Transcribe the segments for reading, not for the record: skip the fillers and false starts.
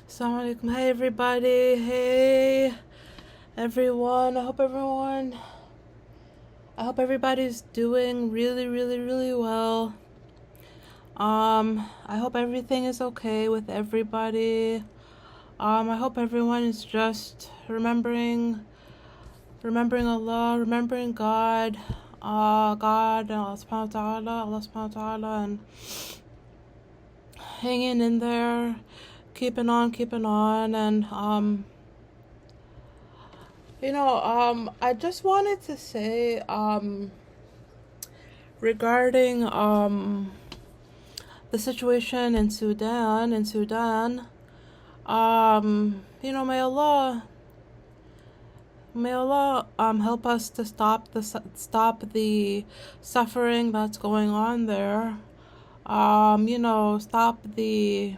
Assalamu alaikum. Hey everybody. Hey everyone. I hope everybody's doing really, really, really well. I hope everything is okay with everybody. I hope everyone is just remembering Allah, remembering God, God, and Allah subhanahu wa ta'ala, and hanging in there, keeping on, and I just wanted to say, regarding, the situation in Sudan, may Allah, help us to stop the suffering that's going on there. Stop the,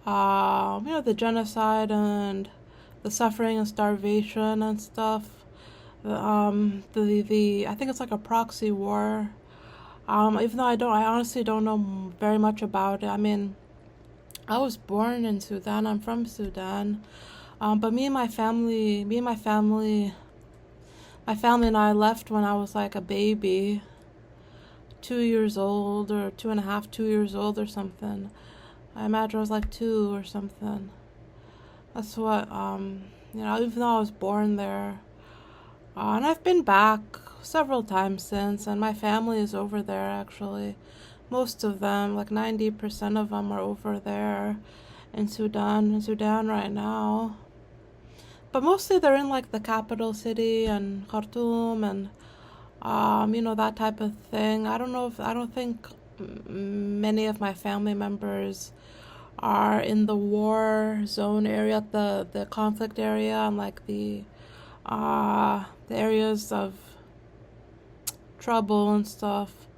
the genocide and the suffering and starvation and stuff. I think it's like a proxy war. Even though I honestly don't know very much about it. I mean, I was born in Sudan. I'm from Sudan. But my family and I left when I was like a baby, 2 years old or 2.5, 2 years old or something. I imagine I was like 2 or something. That's what, even though I was born there. And I've been back several times since, and my family is over there actually. Most of them, like 90% of them, are over there in Sudan right now. But mostly they're in like the capital city and Khartoum and, that type of thing. I don't think many of my family members are in the war zone area, the conflict area, and like the areas of trouble and stuff.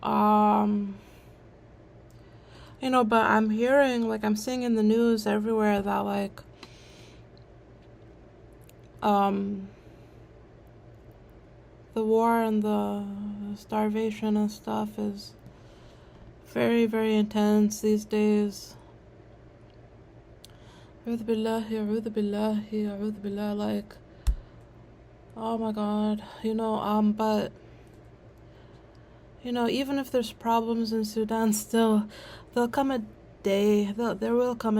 But I'm hearing, like I'm seeing in the news everywhere that like the war and the starvation and stuff is very, very intense these days. A'udhu billahi, like, oh my God, but, even if there's problems in Sudan still, there will come a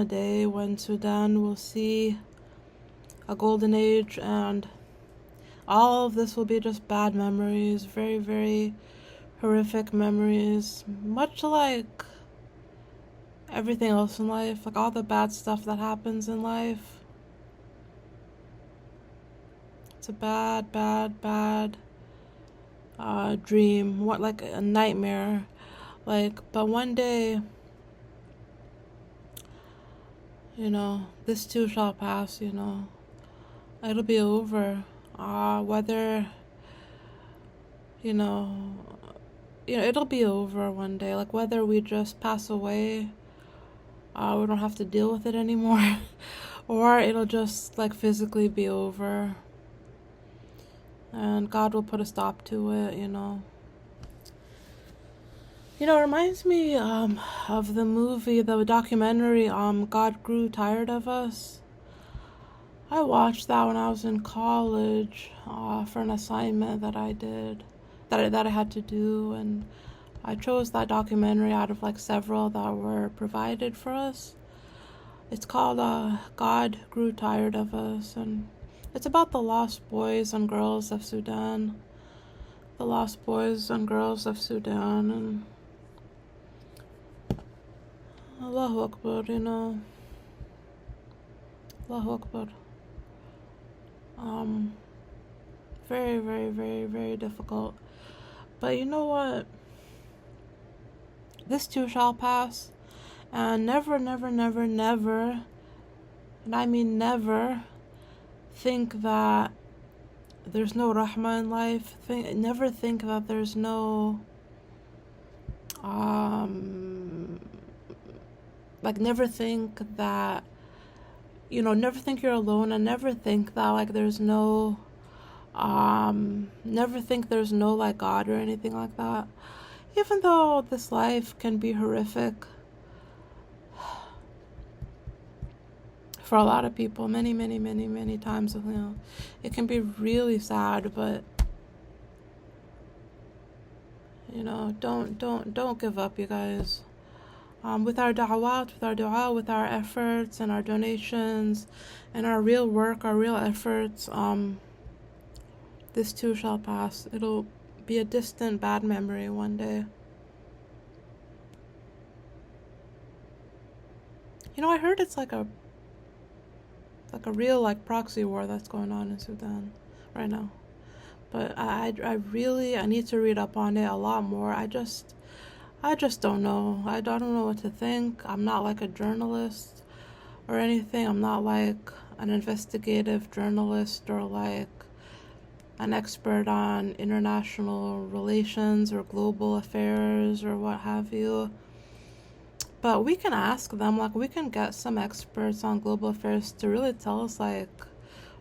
day when Sudan will see a golden age, and all of this will be just bad memories, very, very horrific memories, much like everything else in life, like all the bad stuff that happens in life. It's a bad, bad, bad dream, what, like a nightmare, but one day, this too shall pass, it'll be over, whether, it'll be over one day, like whether we just pass away, we don't have to deal with it anymore, or it'll just like physically be over, and God will put a stop to it, it reminds me of the movie, the documentary, God Grew Tired of Us. I watched that when I was in college for an assignment that I did, that I had to do, and I chose that documentary out of like several that were provided for us. It's called God Grew Tired of Us, and it's about the lost boys and girls of Sudan. And Allahu Akbar, Allahu Akbar. Very, very, very, very difficult. But you know what? This too shall pass. And never, never, never, never, and I mean never, think that there's no rahmah in life. Never think that there's no, never think that, never think you're alone, and never think that, like, there's no, never think there's no, like, God or anything like that. Even though this life can be horrific, for a lot of people, many, many, many, many times, you know, it can be really sad, but, you know, don't give up, you guys. With our da'wat, with our dua, with our efforts and our donations and our real work, our real efforts, this too shall pass. It'll be a distant bad memory one day. You know, I heard it's like a real like proxy war that's going on in Sudan right now. But I need to read up on it a lot more. I just don't know. I don't know what to think. I'm not like a journalist or anything. I'm not like an investigative journalist or like an expert on international relations or global affairs or what have you. But we can ask them, like, we can get some experts on global affairs to really tell us, like,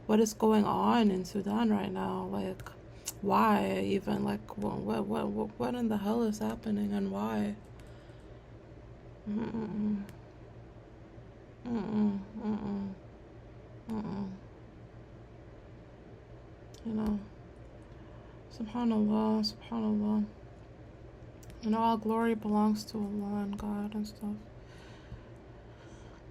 what is going on in Sudan right now. Like, why even? Like, what in the hell is happening and why? Mm-mm. Mm-mm. Mm-mm. Mm-mm. You know, subhanallah, subhanallah. You know, all glory belongs to Allah and God and stuff.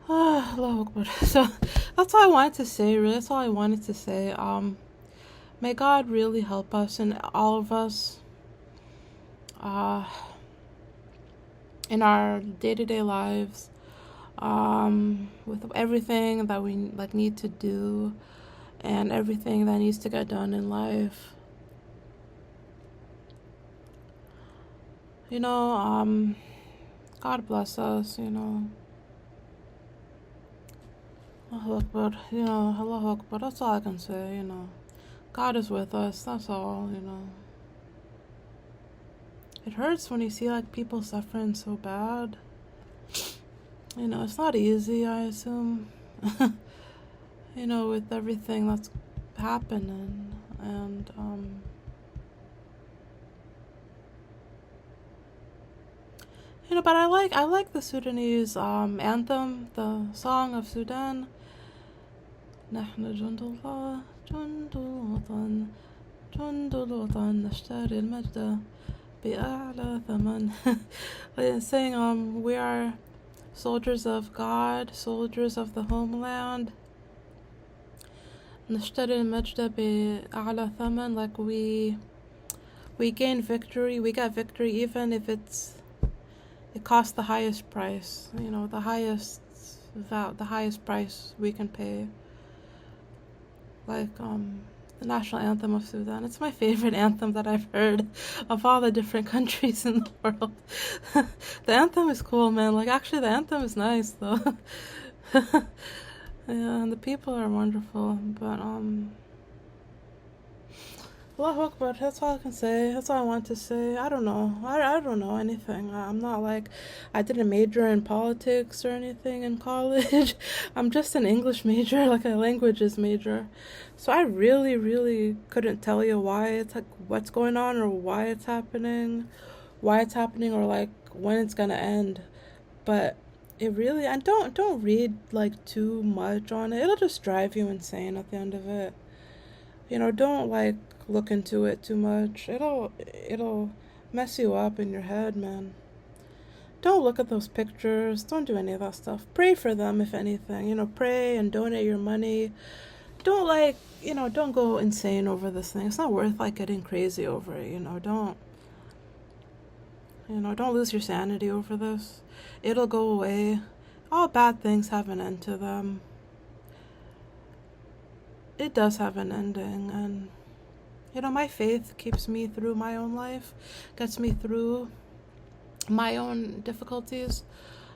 Allahu Akbar. So that's all I wanted to say, really. That's all I wanted to say. May God really help us and all of us in our day-to-day lives, with everything that we like need to do and everything that needs to get done in life. You know, God bless us, you know. Allahu Akbar, you know, Allahu Akbar, that's all I can say, you know. God is with us, that's all, you know. It hurts when you see, like, people suffering so bad. You know, it's not easy, I assume. You know, with everything that's happening, and, you know, but I like the Sudanese anthem, the song of Sudan. نحن جند الله جند الوطن جند الوطن نشتري المجد بأعلى ثمن. Saying we are soldiers of God, soldiers of the homeland. نشتري المجد بأعلى ثمن, like we gain victory, we get victory even if it costs the highest price, you know, the highest price we can pay. Like the national anthem of Sudan. It's my favorite anthem that I've heard of all the different countries in the world. The anthem is cool, man. Like, actually, the anthem is nice, though. Yeah, and the people are wonderful, but Allahu Akbar, that's all I can say. That's all I want to say. I don't know. I don't know anything. I'm not like, I didn't major in politics or anything in college. I'm just an English major, like a languages major. So I really couldn't tell you why it's like, what's going on or why it's happening or like when it's gonna end. But it really, and don't read like too much on it. It'll just drive you insane at the end of it. You know, don't like look into it too much. It'll mess you up in your head, man. Don't look at those pictures. Don't do any of that stuff. Pray for them, if anything. You know, pray and donate your money. Don't like, you know, don't go insane over this thing. It's not worth like getting crazy over it, you know. Don't lose your sanity over this. It'll go away. All bad things have an end to them. It does have an ending, and you know, my faith keeps me through my own life, gets me through my own difficulties,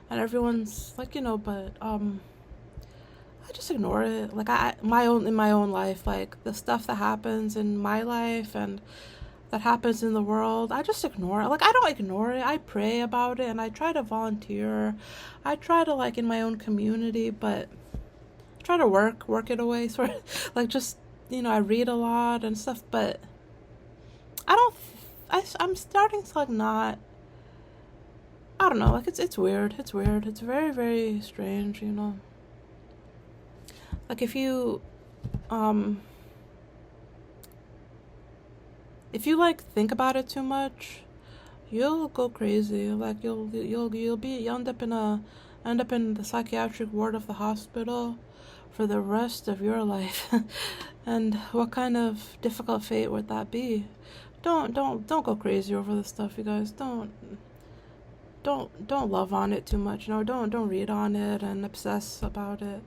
and everyone's like, you know, but I just ignore it. Like in my own life, like the stuff that happens in my life and that happens in the world, I just ignore it. Like, I don't ignore it. I pray about it and I try to volunteer. I try to, like, in my own community, but I try to work it away, sort of, like, just, you know, I read a lot and stuff, but I'm starting to, like, not, I don't know, like, it's weird. It's very, very strange, you know. like if you like think about it too much, you'll go crazy. Like you'll end up in the psychiatric ward of the hospital for the rest of your life. And what kind of difficult fate would that be? Don't go crazy over this stuff, you guys. Don't love on it too much. Don't read on it and obsess about it.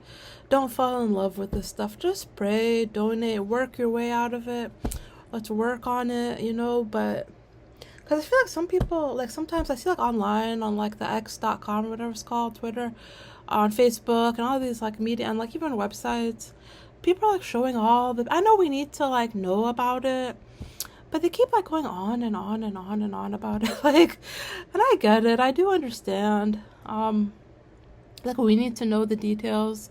Don't fall in love with this stuff. Just pray, donate, work your way out of it. Let's work on it, but because I feel like some people, like sometimes I see like online on like the x.com or whatever it's called, Twitter, on Facebook and all these like media and like even websites, people are like showing I know we need to like know about it, but they keep like going on and on and on and on about it. Like, and I get it. I do understand. Like we need to know the details,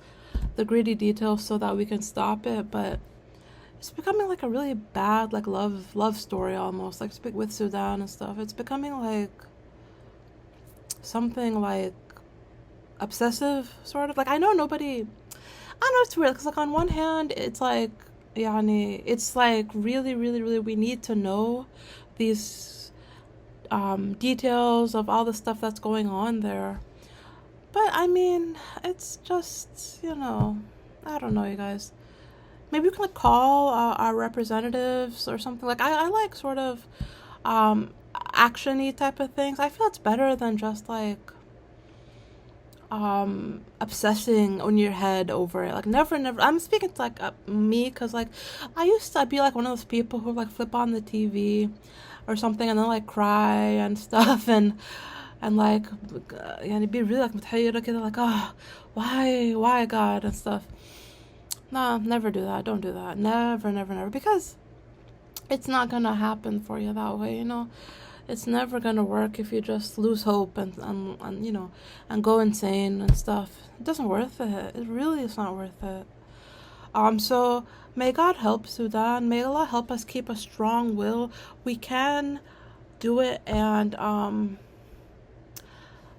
the gritty details so that we can stop it, but it's becoming like a really bad like love story almost, like with Sudan and stuff. It's becoming like something like obsessive sort of. Like I know it's weird because like on one hand it's like it's like really really really we need to know these details of all the stuff that's going on there, but I mean it's just I don't know, you guys. Maybe we can like call our representatives or something. Like I like sort of action-y type of things. I feel it's better than just like obsessing on your head over it. Like never I'm speaking to like me, because like I used to be like one of those people who like flip on the TV or something and then like cry and stuff and like be really like متحيرة like, oh, why God and stuff. No, never do that. Don't do that. Never, because it's not gonna happen for you that way, It's never gonna work if you just lose hope and go insane and stuff. It doesn't worth it. It really is not worth it. So may God help Sudan. May Allah help us keep a strong will. We can do it, and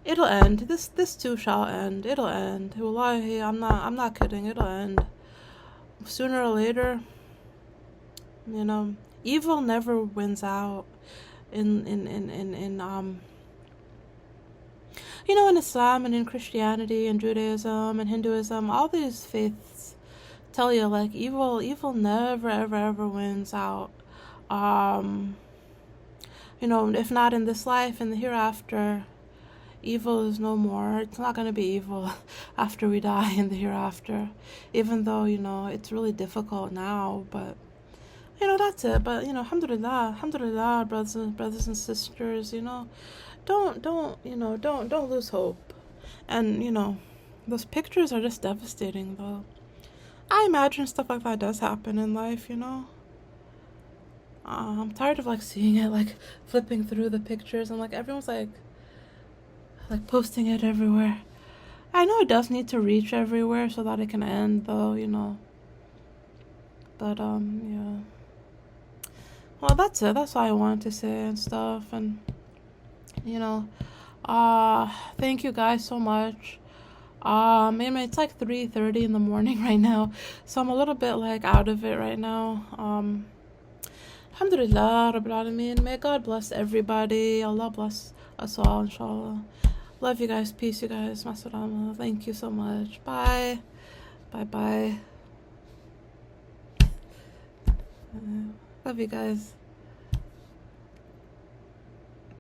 it'll end. This too shall end. It'll end. Wallahi, I'm not kidding. It'll end. Sooner or later, evil never wins out. In Islam and in Christianity and Judaism and Hinduism, all these faiths tell you like evil never ever wins out. If not in this life, in the hereafter, evil is no more. It's not going to be evil after we die in the hereafter, even though it's really difficult now, but that's it. But alhamdulillah, brothers and sisters, don't lose hope. And those pictures are just devastating, though. I imagine stuff like that does happen in life, I'm tired of like seeing it, like flipping through the pictures and like everyone's like posting it everywhere. I know it does need to reach everywhere so that it can end, though, but yeah. Well, that's it. That's all I wanted to say and stuff. And thank you guys so much. It's like 3:30 in the morning right now, so I'm a little bit like out of it right now. Alhamdulillah Rabbil Alameen. May God bless everybody. Allah bless us all, inshallah. Love you guys. Peace, you guys. Masalama. Thank you so much. Bye. Bye. Love you guys.